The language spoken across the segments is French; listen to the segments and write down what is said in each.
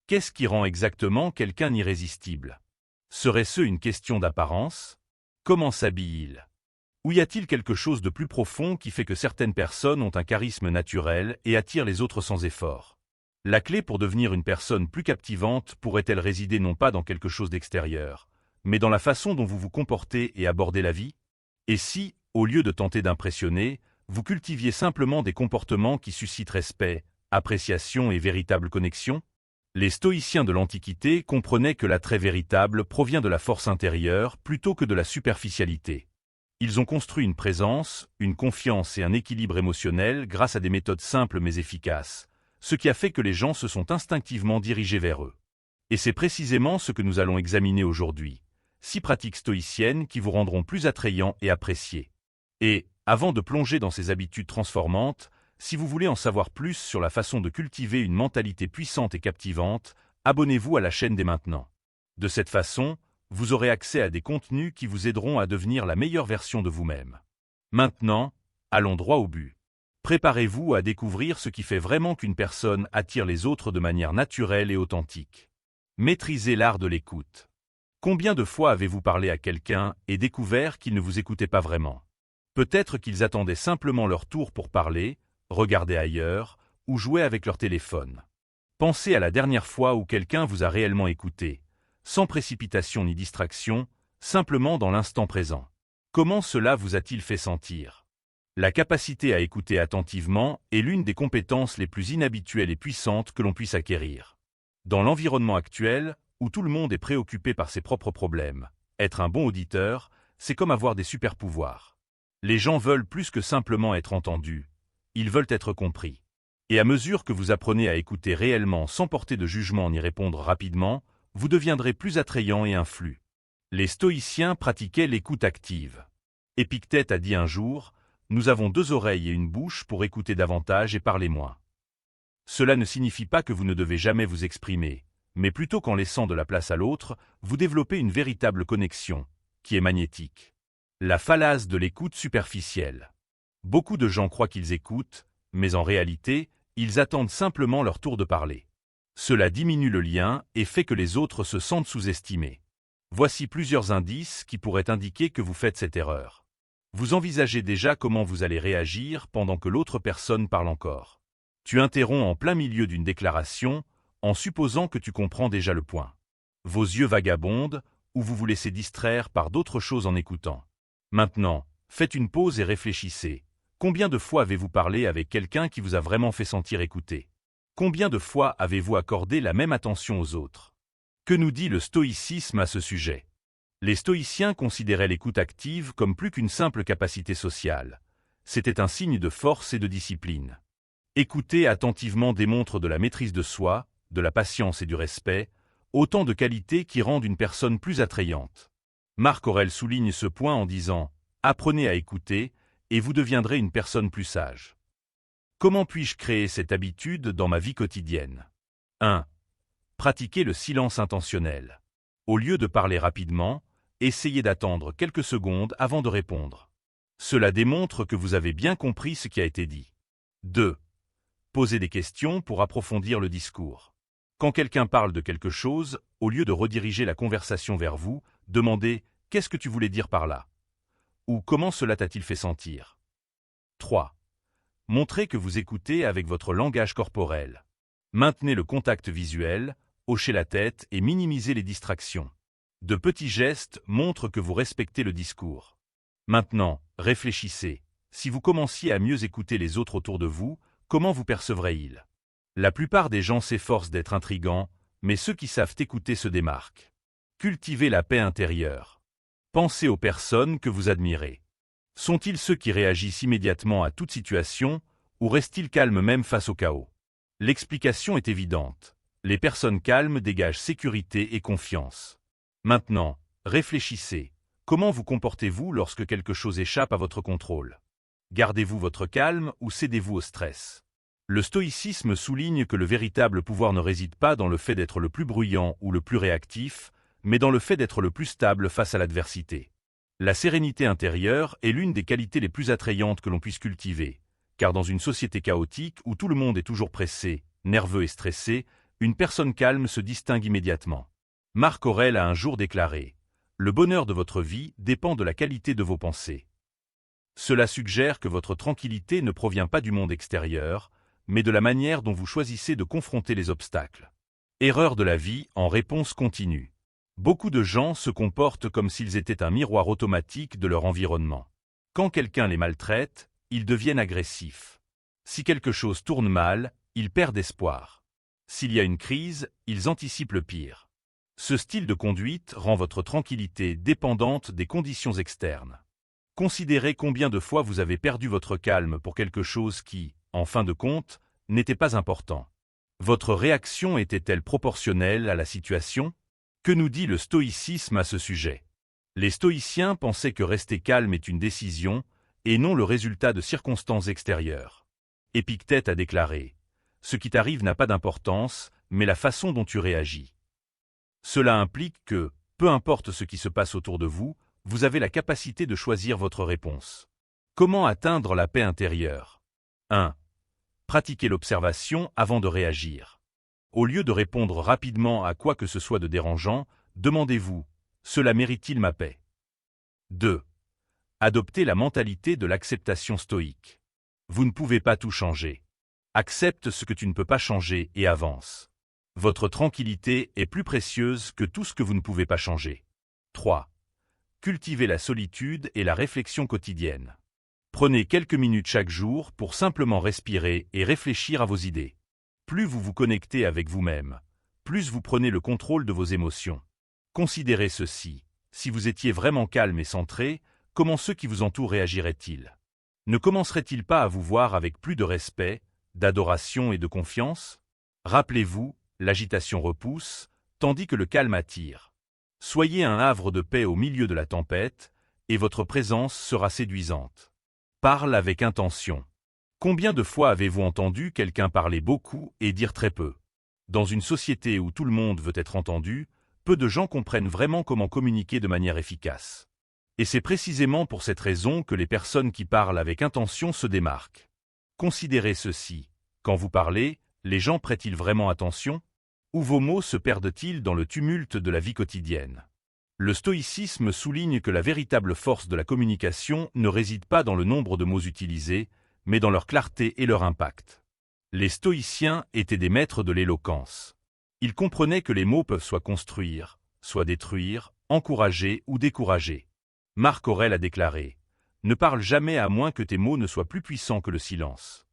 Qu'est-ce qui rend exactement quelqu'un irrésistible? Serait-ce une question d'apparence? Comment s'habille-t-il? Ou y a-t-il quelque chose de plus profond qui fait que certaines personnes ont un charisme naturel et attirent les autres sans effort? La clé pour devenir une personne plus captivante pourrait-elle résider non pas dans quelque chose d'extérieur, mais dans la façon dont vous vous comportez et abordez la vie? Et si, au lieu de tenter d'impressionner, vous cultiviez simplement des comportements qui suscitent respect, appréciation et véritable connexion? Les stoïciens de l'Antiquité comprenaient que l'attrait véritable provient de la force intérieure plutôt que de la superficialité. Ils ont construit une présence, une confiance et un équilibre émotionnel grâce à des méthodes simples mais efficaces, ce qui a fait que les gens se sont instinctivement dirigés vers eux. Et c'est précisément ce que nous allons examiner aujourd'hui, 6 pratiques stoïciennes qui vous rendront plus attrayants et appréciés. Et, avant de plonger dans ces habitudes transformantes, si vous voulez en savoir plus sur la façon de cultiver une mentalité puissante et captivante, abonnez-vous à la chaîne dès maintenant. De cette façon, vous aurez accès à des contenus qui vous aideront à devenir la meilleure version de vous-même. Maintenant, allons droit au but. Préparez-vous à découvrir ce qui fait vraiment qu'une personne attire les autres de manière naturelle et authentique. Maîtrisez l'art de l'écoute. Combien de fois avez-vous parlé à quelqu'un et découvert qu'il ne vous écoutait pas vraiment? Peut-être qu'ils attendaient simplement leur tour pour parler, regarder ailleurs, ou jouer avec leur téléphone. Pensez à la dernière fois où quelqu'un vous a réellement écouté, sans précipitation ni distraction, simplement dans l'instant présent. Comment cela vous a-t-il fait sentir? La capacité à écouter attentivement est l'une des compétences les plus inhabituelles et puissantes que l'on puisse acquérir. Dans l'environnement actuel, où tout le monde est préoccupé par ses propres problèmes, être un bon auditeur, c'est comme avoir des super-pouvoirs. Les gens veulent plus que simplement être entendus, ils veulent être compris. Et à mesure que vous apprenez à écouter réellement sans porter de jugement ni répondre rapidement, vous deviendrez plus attrayant et influent. Les stoïciens pratiquaient l'écoute active. Épictète a dit un jour, « Nous avons 2 oreilles et une bouche pour écouter davantage et parler moins ». Cela ne signifie pas que vous ne devez jamais vous exprimer, mais plutôt qu'en laissant de la place à l'autre, vous développez une véritable connexion, qui est magnétique. La fallace de l'écoute superficielle. Beaucoup de gens croient qu'ils écoutent, mais en réalité, ils attendent simplement leur tour de parler. Cela diminue le lien et fait que les autres se sentent sous-estimés. Voici plusieurs indices qui pourraient indiquer que vous faites cette erreur. Vous envisagez déjà comment vous allez réagir pendant que l'autre personne parle encore. Tu interromps en plein milieu d'une déclaration, en supposant que tu comprends déjà le point. Vos yeux vagabondent, ou vous vous laissez distraire par d'autres choses en écoutant. Maintenant, faites une pause et réfléchissez. Combien de fois avez-vous parlé avec quelqu'un qui vous a vraiment fait sentir écouté? Combien de fois avez-vous accordé la même attention aux autres? Que nous dit le stoïcisme à ce sujet? Les stoïciens considéraient l'écoute active comme plus qu'une simple capacité sociale. C'était un signe de force et de discipline. Écouter attentivement démontre de la maîtrise de soi, de la patience et du respect, autant de qualités qui rendent une personne plus attrayante. Marc Aurèle souligne ce point en disant « Apprenez à écouter, et vous deviendrez une personne plus sage. » Comment puis-je créer cette habitude dans ma vie quotidienne? 1. Pratiquez le silence intentionnel. Au lieu de parler rapidement, essayez d'attendre quelques secondes avant de répondre. Cela démontre que vous avez bien compris ce qui a été dit. 2. Posez des questions pour approfondir le discours. Quand quelqu'un parle de quelque chose, au lieu de rediriger la conversation vers vous, demandez « Qu'est-ce que tu voulais dire par là ?» ou « Comment cela t'a-t-il fait sentir ?» 3. Montrez que vous écoutez avec votre langage corporel. Maintenez le contact visuel, hochez la tête et minimisez les distractions. De petits gestes montrent que vous respectez le discours. Maintenant, réfléchissez. Si vous commenciez à mieux écouter les autres autour de vous, comment vous percevraient-ils? La plupart des gens s'efforcent d'être intrigants, mais ceux qui savent écouter se démarquent. Cultivez la paix intérieure. Pensez aux personnes que vous admirez. Sont-ils ceux qui réagissent immédiatement à toute situation, ou restent-ils calmes même face au chaos? L'explication est évidente. Les personnes calmes dégagent sécurité et confiance. Maintenant, réfléchissez. Comment vous comportez-vous lorsque quelque chose échappe à votre contrôle? Gardez-vous votre calme ou cédez-vous au stress? Le stoïcisme souligne que le véritable pouvoir ne réside pas dans le fait d'être le plus bruyant ou le plus réactif, mais dans le fait d'être le plus stable face à l'adversité. La sérénité intérieure est l'une des qualités les plus attrayantes que l'on puisse cultiver, car dans une société chaotique où tout le monde est toujours pressé, nerveux et stressé, une personne calme se distingue immédiatement. Marc Aurèle a un jour déclaré « Le bonheur de votre vie dépend de la qualité de vos pensées ». Cela suggère que votre tranquillité ne provient pas du monde extérieur, mais de la manière dont vous choisissez de confronter les obstacles. Erreur de la vie en réponse continue. Beaucoup de gens se comportent comme s'ils étaient un miroir automatique de leur environnement. Quand quelqu'un les maltraite, ils deviennent agressifs. Si quelque chose tourne mal, ils perdent espoir. S'il y a une crise, ils anticipent le pire. Ce style de conduite rend votre tranquillité dépendante des conditions externes. Considérez combien de fois vous avez perdu votre calme pour quelque chose qui, en fin de compte, n'était pas important. Votre réaction était-elle proportionnelle à la situation? Que nous dit le stoïcisme à ce sujet? Les stoïciens pensaient que rester calme est une décision, et non le résultat de circonstances extérieures. Épictète a déclaré « Ce qui t'arrive n'a pas d'importance, mais la façon dont tu réagis ». Cela implique que, peu importe ce qui se passe autour de vous, vous avez la capacité de choisir votre réponse. Comment atteindre la paix intérieure? 1. Pratiquez l'observation avant de réagir. Au lieu de répondre rapidement à quoi que ce soit de dérangeant, demandez-vous « Cela mérite-t-il ma paix ?» 2. Adoptez la mentalité de l'acceptation stoïque. Vous ne pouvez pas tout changer. Accepte ce que tu ne peux pas changer et avance. Votre tranquillité est plus précieuse que tout ce que vous ne pouvez pas changer. 3. Cultivez la solitude et la réflexion quotidienne. Prenez quelques minutes chaque jour pour simplement respirer et réfléchir à vos idées. Plus vous vous connectez avec vous-même, plus vous prenez le contrôle de vos émotions. Considérez ceci. Si vous étiez vraiment calme et centré, comment ceux qui vous entourent réagiraient-ils? Ne commenceraient-ils pas à vous voir avec plus de respect, d'adoration et de confiance? Rappelez-vous, l'agitation repousse, tandis que le calme attire. Soyez un havre de paix au milieu de la tempête, et votre présence sera séduisante. Parle avec intention. Combien de fois avez-vous entendu quelqu'un parler beaucoup et dire très peu? Dans une société où tout le monde veut être entendu, peu de gens comprennent vraiment comment communiquer de manière efficace. Et c'est précisément pour cette raison que les personnes qui parlent avec intention se démarquent. Considérez ceci. Quand vous parlez, les gens prêtent-ils vraiment attention? Ou vos mots se perdent-ils dans le tumulte de la vie quotidienne? Le stoïcisme souligne que la véritable force de la communication ne réside pas dans le nombre de mots utilisés, mais dans leur clarté et leur impact. Les stoïciens étaient des maîtres de l'éloquence. Ils comprenaient que les mots peuvent soit construire, soit détruire, encourager ou décourager. Marc Aurèle a déclaré « Ne parle jamais à moins que tes mots ne soient plus puissants que le silence ».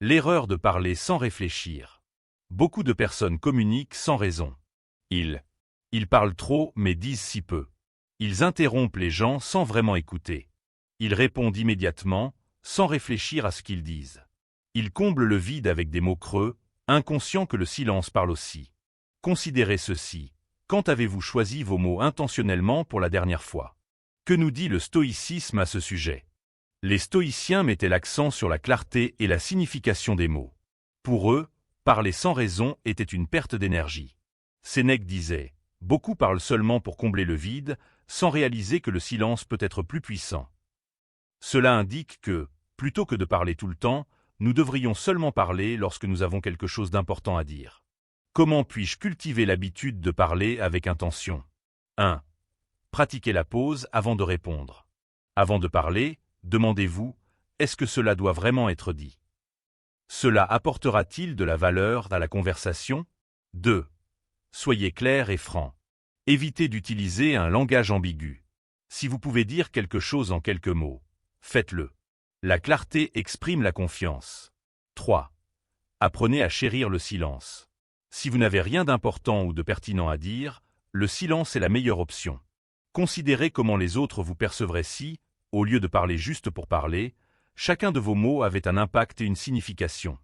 L'erreur de parler sans réfléchir. Beaucoup de personnes communiquent sans raison. Ils parlent trop mais disent si peu. Ils interrompent les gens sans vraiment écouter. Ils répondent immédiatement, sans réfléchir à ce qu'ils disent. Ils comblent le vide avec des mots creux, inconscients que le silence parle aussi. Considérez ceci. Quand avez-vous choisi vos mots intentionnellement pour la dernière fois? Que nous dit le stoïcisme à ce sujet? Les stoïciens mettaient l'accent sur la clarté et la signification des mots. Pour eux, parler sans raison était une perte d'énergie. Sénèque disait « Beaucoup parlent seulement pour combler le vide, sans réaliser que le silence peut être plus puissant. » Cela indique que, plutôt que de parler tout le temps, nous devrions seulement parler lorsque nous avons quelque chose d'important à dire. Comment puis-je cultiver l'habitude de parler avec intention? 1. Pratiquez la pause avant de répondre. Avant de parler, demandez-vous « Est-ce que cela doit vraiment être dit ?» Cela apportera-t-il de la valeur à la conversation? 2. Soyez clair et franc. Évitez d'utiliser un langage ambigu. Si vous pouvez dire quelque chose en quelques mots, faites-le. La clarté exprime la confiance. 3. Apprenez à chérir le silence. Si vous n'avez rien d'important ou de pertinent à dire, le silence est la meilleure option. Considérez comment les autres vous percevraient si, au lieu de parler juste pour parler, chacun de vos mots avait un impact et une signification.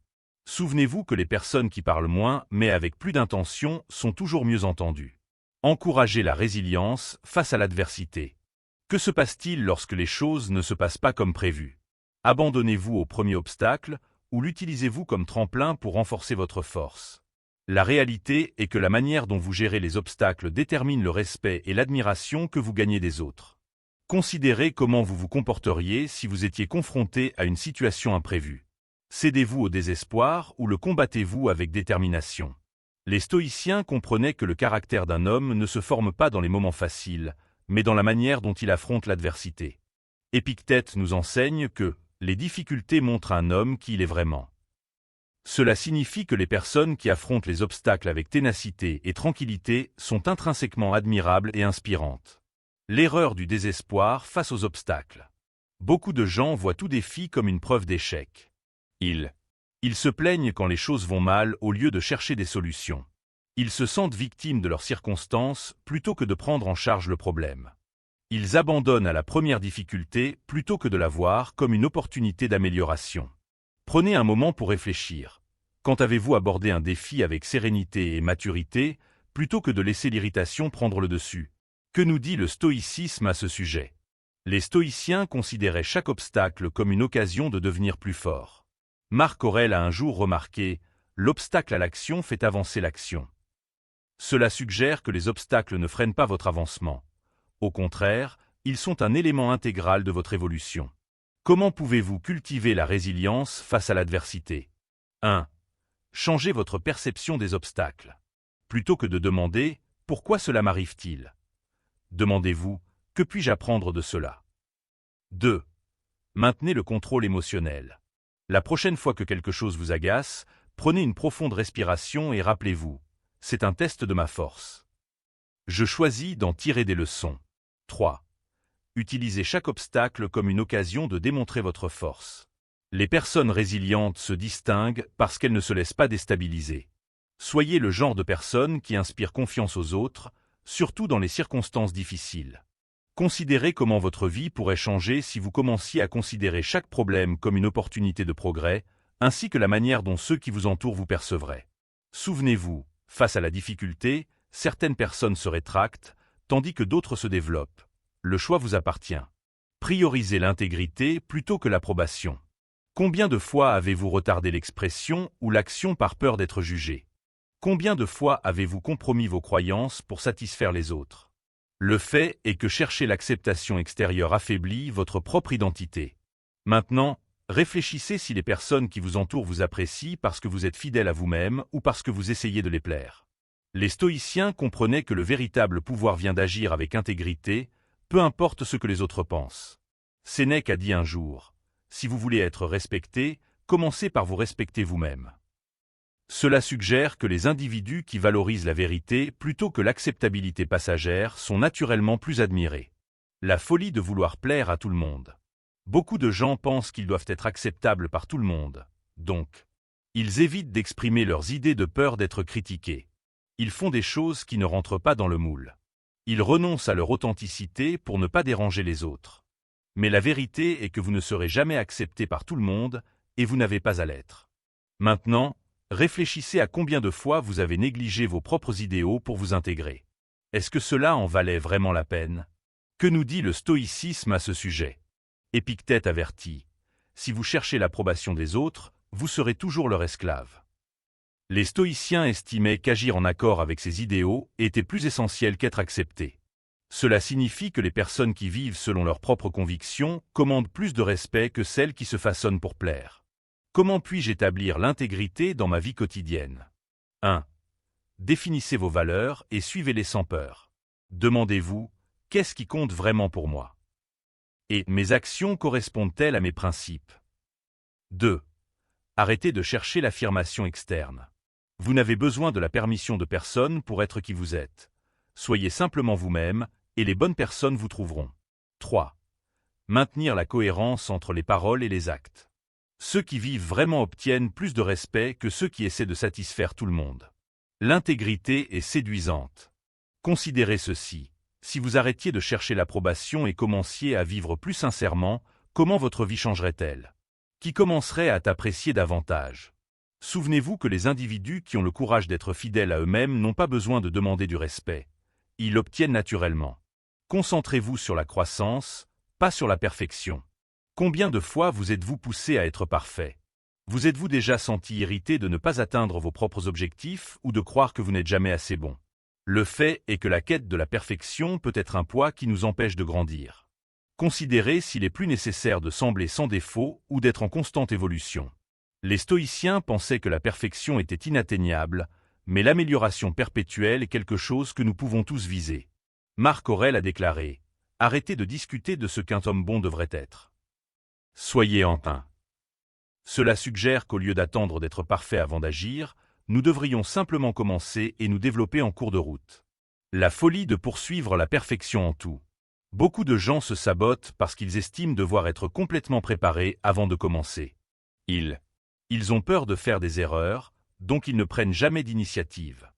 Souvenez-vous que les personnes qui parlent moins mais avec plus d'intention sont toujours mieux entendues. Encouragez la résilience face à l'adversité. Que se passe-t-il lorsque les choses ne se passent pas comme prévu? Abandonnez-vous au premier obstacle ou l'utilisez-vous comme tremplin pour renforcer votre force? La réalité est que la manière dont vous gérez les obstacles détermine le respect et l'admiration que vous gagnez des autres. Considérez comment vous vous comporteriez si vous étiez confronté à une situation imprévue. Cédez-vous au désespoir ou le combattez-vous avec détermination? Les stoïciens comprenaient que le caractère d'un homme ne se forme pas dans les moments faciles, mais dans la manière dont il affronte l'adversité. Épictète nous enseigne que les difficultés montrent un homme qui il est vraiment. Cela signifie que les personnes qui affrontent les obstacles avec ténacité et tranquillité sont intrinsèquement admirables et inspirantes. L'erreur du désespoir face aux obstacles. Beaucoup de gens voient tout défi comme une preuve d'échec. Ils se plaignent quand les choses vont mal au lieu de chercher des solutions. Ils se sentent victimes de leurs circonstances plutôt que de prendre en charge le problème. Ils abandonnent à la première difficulté plutôt que de la voir comme une opportunité d'amélioration. Prenez un moment pour réfléchir. Quand avez-vous abordé un défi avec sérénité et maturité, plutôt que de laisser l'irritation prendre le dessus? Que nous dit le stoïcisme à ce sujet? Les stoïciens considéraient chaque obstacle comme une occasion de devenir plus fort. Marc Aurèle a un jour remarqué « L'obstacle à l'action fait avancer l'action ». Cela suggère que les obstacles ne freinent pas votre avancement. Au contraire, ils sont un élément intégral de votre évolution. Comment pouvez-vous cultiver la résilience face à l'adversité? 1. Changez votre perception des obstacles. Plutôt que de demander « Pourquoi cela m'arrive-t-il ?» demandez-vous « Que puis-je apprendre de cela ?» 2. Maintenez le contrôle émotionnel. La prochaine fois que quelque chose vous agace, prenez une profonde respiration et rappelez-vous « C'est un test de ma force. Je choisis d'en tirer des leçons. » 3. Utilisez chaque obstacle comme une occasion de démontrer votre force. Les personnes résilientes se distinguent parce qu'elles ne se laissent pas déstabiliser. Soyez le genre de personne qui inspire confiance aux autres, surtout dans les circonstances difficiles. Considérez comment votre vie pourrait changer si vous commenciez à considérer chaque problème comme une opportunité de progrès, ainsi que la manière dont ceux qui vous entourent vous percevraient. Souvenez-vous, face à la difficulté, certaines personnes se rétractent, tandis que d'autres se développent. Le choix vous appartient. Priorisez l'intégrité plutôt que l'approbation. Combien de fois avez-vous retardé l'expression ou l'action par peur d'être jugé? Combien de fois avez-vous compromis vos croyances pour satisfaire les autres? Le fait est que chercher l'acceptation extérieure affaiblit votre propre identité. Maintenant, réfléchissez si les personnes qui vous entourent vous apprécient parce que vous êtes fidèle à vous-même ou parce que vous essayez de les plaire. Les stoïciens comprenaient que le véritable pouvoir vient d'agir avec intégrité, peu importe ce que les autres pensent. Sénèque a dit un jour « Si vous voulez être respecté, commencez par vous respecter vous-même ». Cela suggère que les individus qui valorisent la vérité plutôt que l'acceptabilité passagère sont naturellement plus admirés. La folie de vouloir plaire à tout le monde. Beaucoup de gens pensent qu'ils doivent être acceptables par tout le monde. Donc, ils évitent d'exprimer leurs idées de peur d'être critiqués. Ils font des choses qui ne rentrent pas dans le moule. Ils renoncent à leur authenticité pour ne pas déranger les autres. Mais la vérité est que vous ne serez jamais accepté par tout le monde et vous n'avez pas à l'être. Maintenant, réfléchissez à combien de fois vous avez négligé vos propres idéaux pour vous intégrer. Est-ce que cela en valait vraiment la peine? Que nous dit le stoïcisme à ce sujet? Épictète avertit « Si vous cherchez l'approbation des autres, vous serez toujours leur esclave. » Les stoïciens estimaient qu'agir en accord avec ces idéaux était plus essentiel qu'être accepté. Cela signifie que les personnes qui vivent selon leurs propres convictions commandent plus de respect que celles qui se façonnent pour plaire. Comment puis-je établir l'intégrité dans ma vie quotidienne? 1. Définissez vos valeurs et suivez-les sans peur. Demandez-vous, qu'est-ce qui compte vraiment pour moi? Et mes actions correspondent-elles à mes principes? 2. Arrêtez de chercher l'affirmation externe. Vous n'avez besoin de la permission de personne pour être qui vous êtes. Soyez simplement vous-même, et les bonnes personnes vous trouveront. 3. Maintenir la cohérence entre les paroles et les actes. Ceux qui vivent vraiment obtiennent plus de respect que ceux qui essaient de satisfaire tout le monde. L'intégrité est séduisante. Considérez ceci. Si vous arrêtiez de chercher l'approbation et commenciez à vivre plus sincèrement, comment votre vie changerait-elle? Qui commencerait à t'apprécier davantage? Souvenez-vous que les individus qui ont le courage d'être fidèles à eux-mêmes n'ont pas besoin de demander du respect. Ils l'obtiennent naturellement. Concentrez-vous sur la croissance, pas sur la perfection. Combien de fois vous êtes-vous poussé à être parfait? Vous êtes-vous déjà senti irrité de ne pas atteindre vos propres objectifs ou de croire que vous n'êtes jamais assez bon? Le fait est que la quête de la perfection peut être un poids qui nous empêche de grandir. Considérez s'il est plus nécessaire de sembler sans défaut ou d'être en constante évolution. Les stoïciens pensaient que la perfection était inatteignable, mais l'amélioration perpétuelle est quelque chose que nous pouvons tous viser. Marc Aurèle a déclaré « Arrêtez de discuter de ce qu'un homme bon devrait être. Soyez en un ». Cela suggère qu'au lieu d'attendre d'être parfait avant d'agir, nous devrions simplement commencer et nous développer en cours de route. La folie de poursuivre la perfection en tout. Beaucoup de gens se sabotent parce qu'ils estiment devoir être complètement préparés avant de commencer. Ils ont peur de faire des erreurs, donc ils ne prennent jamais d'initiative.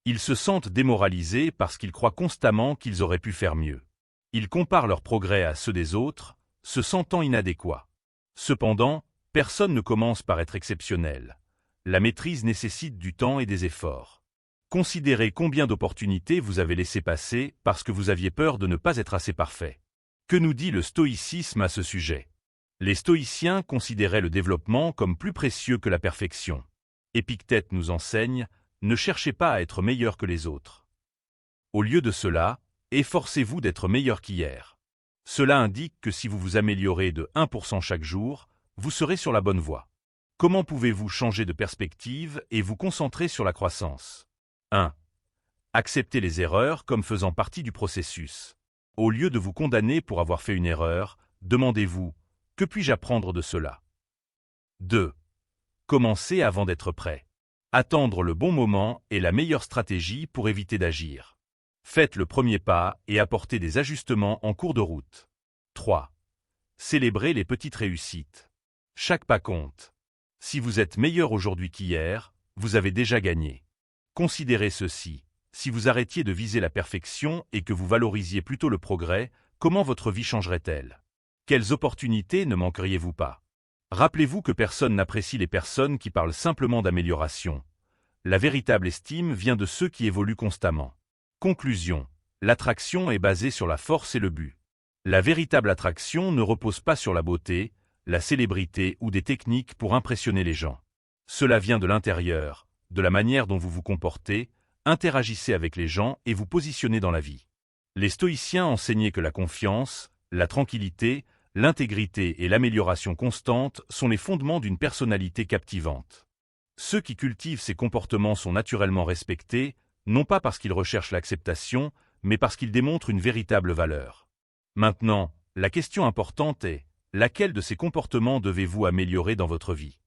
Ils se sentent démoralisés parce qu'ils croient constamment qu'ils auraient pu faire mieux. Ils comparent leurs progrès à ceux des autres, se sentant inadéquats. Cependant, personne ne commence par être exceptionnel. La maîtrise nécessite du temps et des efforts. Considérez combien d'opportunités vous avez laissé passer parce que vous aviez peur de ne pas être assez parfait. Que nous dit le stoïcisme à ce sujet? Les stoïciens considéraient le développement comme plus précieux que la perfection. Épictète nous enseigne « Ne cherchez pas à être meilleur que les autres. Au lieu de cela, efforcez-vous d'être meilleur qu'hier. Cela indique que si vous vous améliorez de 1% chaque jour, vous serez sur la bonne voie. Comment pouvez-vous changer de perspective et vous concentrer sur la croissance? 1. Acceptez les erreurs comme faisant partie du processus. Au lieu de vous condamner pour avoir fait une erreur, demandez-vous « Que puis-je apprendre de cela ?» 2. Commencez avant d'être prêt. Attendre le bon moment est la meilleure stratégie pour éviter d'agir. Faites le premier pas et apportez des ajustements en cours de route. 3. Célébrez les petites réussites. Chaque pas compte. Si vous êtes meilleur aujourd'hui qu'hier, vous avez déjà gagné. Considérez ceci. Si vous arrêtiez de viser la perfection et que vous valorisiez plutôt le progrès, comment votre vie changerait-elle? Quelles opportunités ne manqueriez-vous pas? Rappelez-vous que personne n'apprécie les personnes qui parlent simplement d'amélioration. La véritable estime vient de ceux qui évoluent constamment. Conclusion. L'attraction est basée sur la force et le but. La véritable attraction ne repose pas sur la beauté, la célébrité ou des techniques pour impressionner les gens. Cela vient de l'intérieur, de la manière dont vous vous comportez, interagissez avec les gens et vous positionnez dans la vie. Les stoïciens enseignaient que la confiance, la tranquillité, l'intégrité et l'amélioration constante sont les fondements d'une personnalité captivante. Ceux qui cultivent ces comportements sont naturellement respectés, non pas parce qu'ils recherchent l'acceptation, mais parce qu'ils démontrent une véritable valeur. Maintenant, la question importante est, laquelle de ces comportements devez-vous améliorer dans votre vie?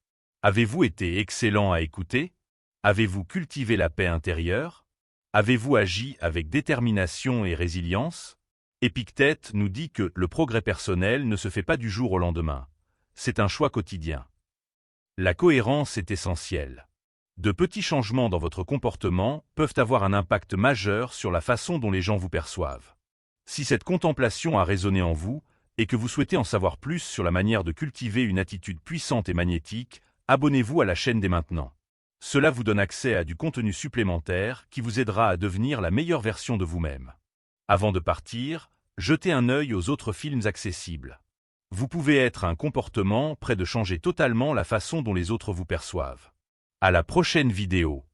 Avez-vous été excellent à écouter? Avez-vous cultivé la paix intérieure? Avez-vous agi avec détermination et résilience? Épictète nous dit que le progrès personnel ne se fait pas du jour au lendemain. C'est un choix quotidien. La cohérence est essentielle. De petits changements dans votre comportement peuvent avoir un impact majeur sur la façon dont les gens vous perçoivent. Si cette contemplation a résonné en vous et que vous souhaitez en savoir plus sur la manière de cultiver une attitude puissante et magnétique, abonnez-vous à la chaîne dès maintenant. Cela vous donne accès à du contenu supplémentaire qui vous aidera à devenir la meilleure version de vous-même. Avant de partir, jetez un œil aux autres films accessibles. Vous pouvez être un comportement prêt de changer totalement la façon dont les autres vous perçoivent. À la prochaine vidéo.